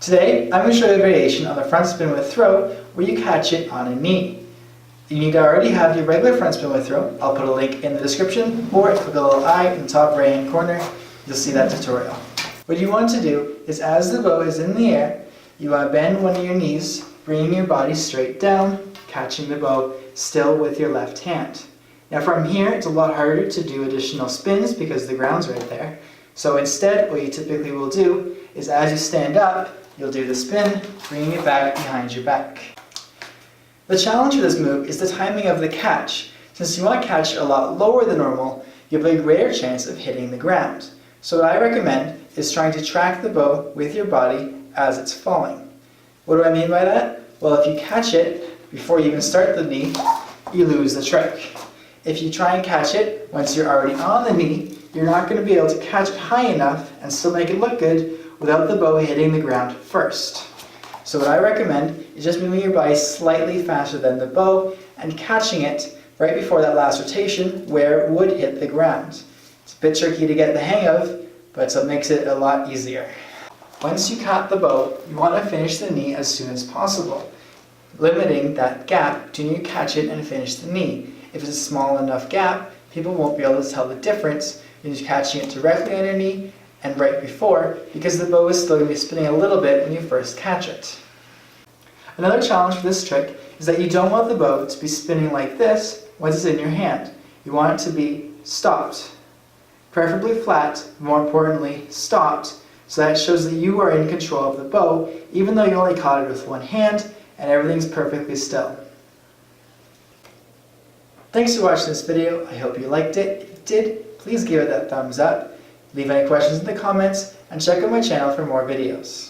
Today, I'm going to show you a variation on the front spin with throw where you catch it on a knee. You need to already have your regular front spin with throw. I'll put a link in the description, or click a little eye in the top right hand corner. You'll see that tutorial. What you want to do is, as the bow is in the air, you want to bend one of your knees, bringing your body straight down, catching the bow still with your left hand. Now from here, it's a lot harder to do additional spins because the ground's right there. So instead, what you typically will do is, as you stand up, you'll do the spin, bringing it back behind your back. The challenge with this move is the timing of the catch. Since you want to catch a lot lower than normal, you have a greater chance of hitting the ground. So what I recommend is trying to track the bow with your body as it's falling. What do I mean by that? Well, if you catch it before you even start the knee, you lose the trick. If you try and catch it once you're already on the knee, you're not going to be able to catch it high enough and still make it look good without the bow hitting the ground first. So what I recommend is just moving your body slightly faster than the bow and catching it right before that last rotation where it would hit the ground. It's a bit tricky to get the hang of, but it makes it a lot easier. Once you caught the bow, you want to finish the knee as soon as possible, limiting that gap between you catch it and finish the knee. If it's a small enough gap, people won't be able to tell the difference between catching it directly on your knee and right before, because the bow is still going to be spinning a little bit when you first catch it. Another challenge for this trick is that you don't want the bow to be spinning like this once it's in your hand. You want it to be stopped, preferably flat, more importantly stopped, so that it shows that you are in control of the bow, even though you only caught it with one hand and everything's perfectly still. Thanks for watching this video. I hope you liked it. If you did, please give it that thumbs up. Leave any questions in the comments and check out my channel for more videos.